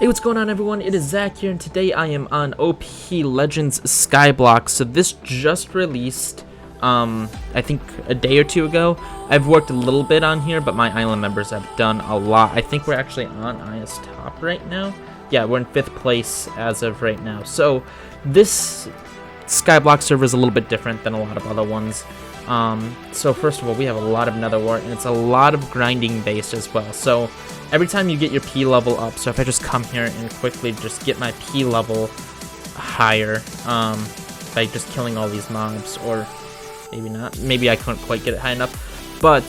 Hey, what's going on, everyone? It is Zach here, and today I am on OP Legends Skyblock. So this just released, I think a day or two ago. I've worked a little bit on here, but my island members have done a lot. I think we're actually on IS top right now. Yeah, we're in 5th place as of right now. So this Skyblock server is a little bit different than a lot of other ones. So first of all, we have a lot of nether wart, and it's a lot of grinding based as well. So every time you get your P level up, so if I just come here and quickly just get my P level higher, by just killing all these mobs, or maybe not, maybe I couldn't quite get it high enough, but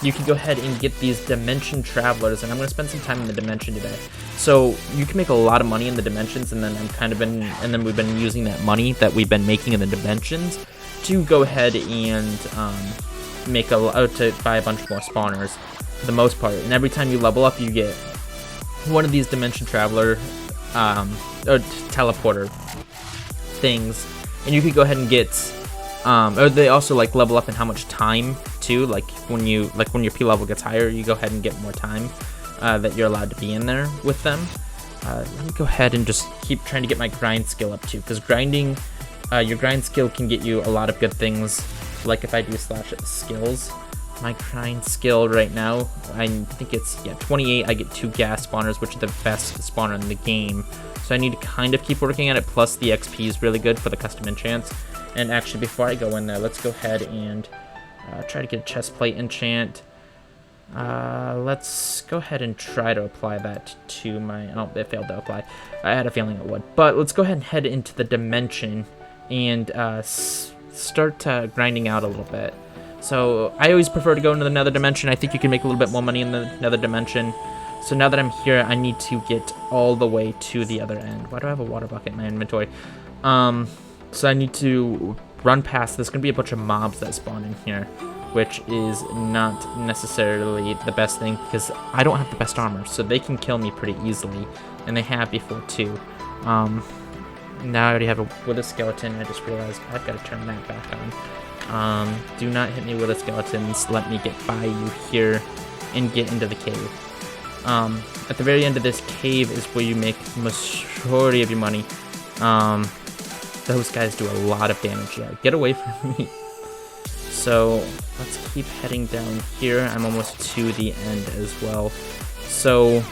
you can go ahead and get these dimension travelers, and I'm going to spend some time in the dimension today. So you can make a lot of money in the dimensions, and then we've been using that money that we've been making in the dimensions to go ahead and to buy a bunch more spawners for the most part. And every time you level up, you get one of these dimension traveler or teleporter things, and you could go ahead and get or they also like level up in how much time too, like when your P level gets higher, you go ahead and get more time that you're allowed to be in there with them. Let me go ahead and just keep trying to get my grind skill up too, because grinding, your grind skill can get you a lot of good things. Like if I do /skills, my grind skill right now, I think it's 28. I get 2 gas spawners, which are the best spawner in the game. So I need to kind of keep working at it. Plus the XP is really good for the custom enchants. And actually, before I go in there, let's go ahead and try to get a chest plate enchant. Let's go ahead and try to apply that to my... Oh, it failed to apply. I had a feeling it would. But let's go ahead and head into the dimension and start grinding out a little bit. So I always prefer to go into the nether dimension. I think you can make a little bit more money in the nether dimension. So now that I'm here, I need to get all the way to the other end. Why do I have a water bucket in my inventory? So I need to run past. There's going to be a bunch of mobs that spawn in here, which is not necessarily the best thing because I don't have the best armor, so they can kill me pretty easily, and they have before too. Now I already have a wither skeleton. I just realized I've got to turn that back on. Do not hit me with the skeletons. Let me get by you here and get into the cave. At the very end of this cave is where you make the majority of your money. Those guys do a lot of damage. Yeah, get away from me. So let's keep heading down here. I'm almost to the end as well. So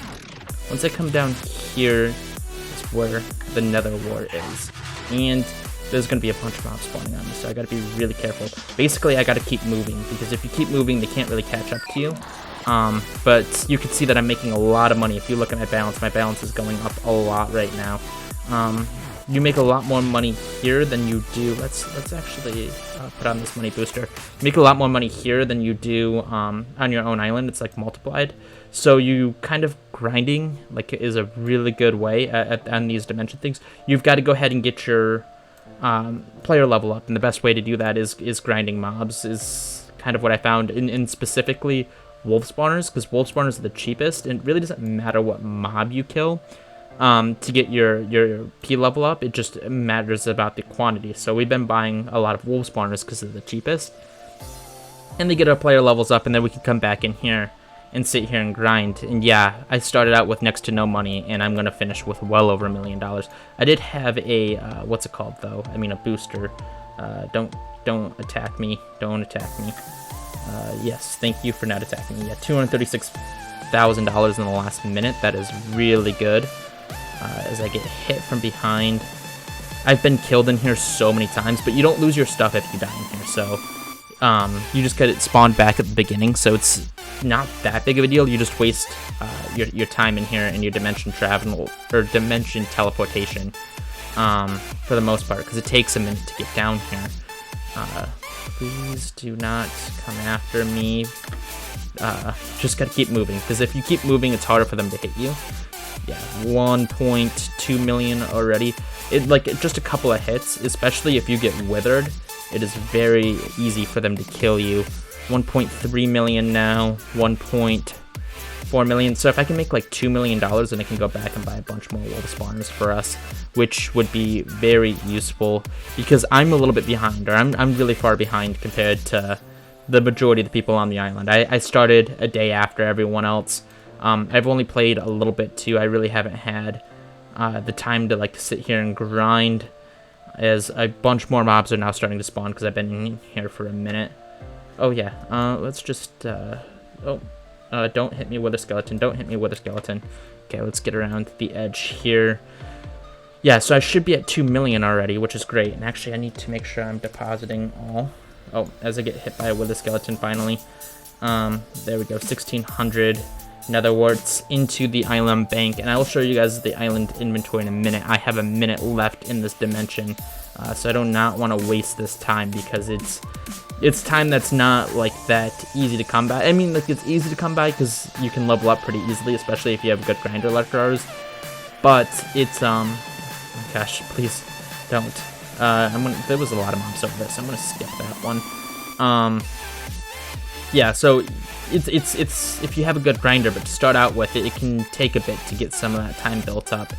once I come down here is where the nether wart is. And there's going to be a bunch of mobs spawning on me, so I got to be really careful. Basically, I got to keep moving, because if you keep moving, they can't really catch up to you. But you can see that I'm making a lot of money. If you look at my balance is going up a lot right now. You make a lot more money here than you do. Let's actually put on this money booster. You make a lot more money here than you do on your own island. It's like multiplied. So you kind of grinding like is a really good way on these dimension things. You've got to go ahead and get your player level up, and the best way to do that is grinding mobs. Is kind of what I found in specifically wolf spawners, because wolf spawners are the cheapest, and it really doesn't matter what mob you kill. To get your P level up, it just matters about the quantity. So we've been buying a lot of wolf spawners because they're the cheapest, and they get our player levels up, and then we can come back in here and sit here and grind. And yeah, I started out with next to no money, and I'm gonna finish with well over $1 million. I did have a what's it called though? I mean a booster. Don't attack me. Don't attack me. Yes, thank you for not attacking me. Yeah, $236,000 in the last minute. That is really good. As I get hit from behind. I've been killed in here so many times, but you don't lose your stuff if you die in here, so you just get it spawned back at the beginning, so it's not that big of a deal. You just waste your time in here and your dimension travel or dimension teleportation for the most part, because it takes a minute to get down here. Please do not come after me. Just gotta keep moving, because if you keep moving, it's harder for them to hit you. Yeah, 1.2 million already. Just a couple of hits, especially if you get withered, it is very easy for them to kill you. 1.3 million now, 1.4 million. So if I can make like $2 million, then I can go back and buy a bunch more wolf spawners for us, which would be very useful, because I'm a little bit behind, or I'm really far behind compared to the majority of the people on the island. I started a day after everyone else. I've only played a little bit too. I really haven't had the time to like sit here and grind, as a bunch more mobs are now starting to spawn because I've been in here for a minute. Oh yeah, let's just, don't hit me with a skeleton, don't hit me with a skeleton. Okay, let's get around the edge here. Yeah, so I should be at 2 million already, which is great. And actually, I need to make sure I'm depositing all. Oh, as I get hit by a wither skeleton finally. There we go, 1,600 nether warts into the island bank. And I will show you guys the island inventory in a minute. I have a minute left in this dimension. So I do not want to waste this time, because it's time that's not like that easy to come by. I mean, like, it's easy to come by because you can level up pretty easily, especially if you have good grinder like ours. But it's oh gosh, please don't. There was a lot of mobs over there, so I'm gonna skip that one. Yeah, so it's if you have a good grinder, but to start out with, it can take a bit to get some of that time built up.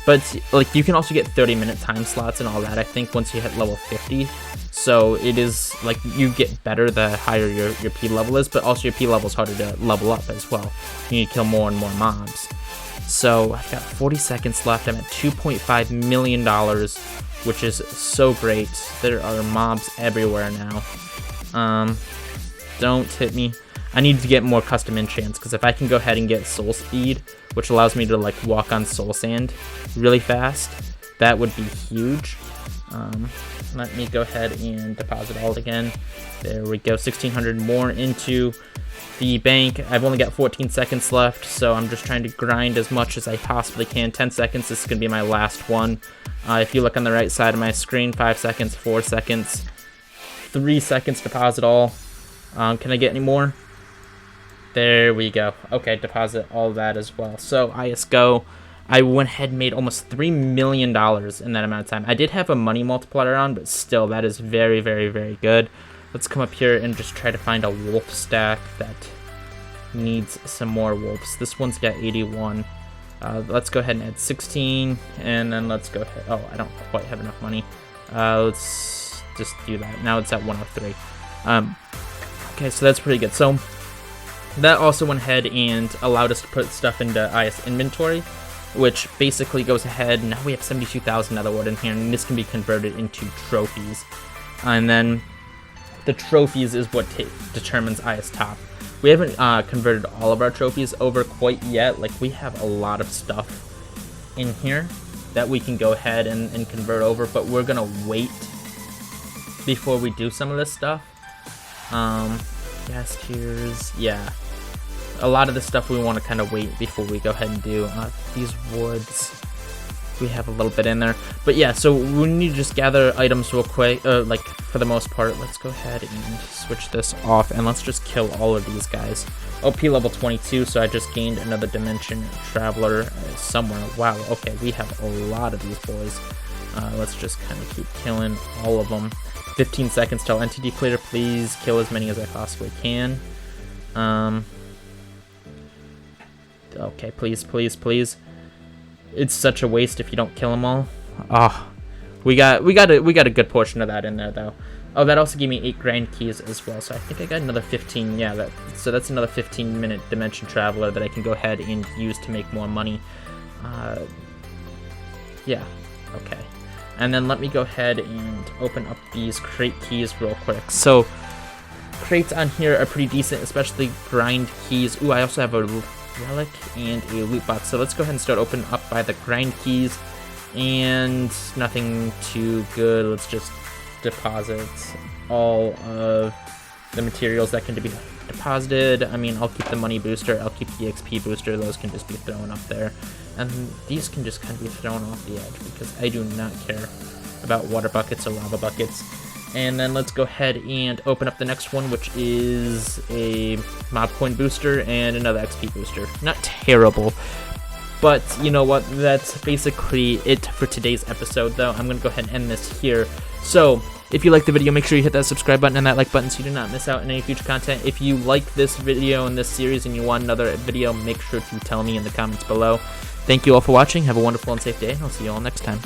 But like, you can also get 30-minute time slots and all that, I think, once you hit level 50. So it is like, you get better the higher your P level is, but also your P level is harder to level up as well. You need to kill more and more mobs. So I've got 40 seconds left. I'm at $2.5 million, which is so great. There are mobs everywhere now. Don't hit me. I need to get more custom enchants, because if I can go ahead and get soul speed, which allows me to like walk on soul sand really fast, that would be huge. Let me go ahead and deposit all again. There we go, 1,600 more into the bank. I've only got 14 seconds left, so I'm just trying to grind as much as I possibly can. 10 seconds, this is going to be my last one. If you look on the right side of my screen, 5 seconds, 4 seconds, 3 seconds, deposit all. Can I get any more? There we go. Okay, deposit all that as well. So ISGO, I went ahead and made almost $3 million in that amount of time. I did have a money multiplier on, but still, that is very, very, very good. Let's come up here and just try to find a wolf stack that needs some more wolves. This one's got 81. Let's go ahead and add 16, and then let's go ahead. Oh, I don't quite have enough money. Let's just do that. Now it's at 103. Okay, so that's pretty good. So that also went ahead and allowed us to put stuff into IS inventory, which basically goes ahead, now we have 72,000 nether wart in here, and this can be converted into trophies. And then the trophies is what determines IS top. We haven't converted all of our trophies over quite yet. Like, we have a lot of stuff in here that we can go ahead and convert over, but we're gonna wait before we do some of this stuff. Gas tiers, yeah. A lot of the stuff we want to kind of wait before we go ahead and do. These woods, we have a little bit in there. But yeah, so we need to just gather items real quick, like for the most part. Let's go ahead and switch this off, and let's just kill all of these guys. OP level 22, so I just gained another dimension traveler somewhere. Wow, okay, we have a lot of these boys. Let's just kind of keep killing all of them. 15 seconds till NTD clear. Please kill as many as I possibly can. Okay, please, please, please. It's such a waste if you don't kill them all. Ah, we got a good portion of that in there though. Oh, that also gave me 8 grand keys as well. So I think I got another 15. Yeah, so that's another 15-minute dimension traveler that I can go ahead and use to make more money. Yeah. Okay. And then let me go ahead and open up these crate keys real quick. So crates on here are pretty decent, especially grind keys. Ooh, I also have a relic and a loot box. So let's go ahead and start opening up by the grind keys. And nothing too good. Let's just deposit all of the materials that can be deposited. I mean, I'll keep the money booster, I'll keep the XP booster. Those can just be thrown up there. And these can just kind of be thrown off the edge because I do not care about water buckets or lava buckets. And then let's go ahead and open up the next one, which is a mob coin booster and another XP booster. Not terrible, but you know what? That's basically it for today's episode, though. I'm going to go ahead and end this here. So if you like the video, make sure you hit that subscribe button and that like button so you do not miss out on any future content. If you like this video and this series and you want another video, make sure to tell me in the comments below. Thank you all for watching. Have a wonderful and safe day, and I'll see you all next time.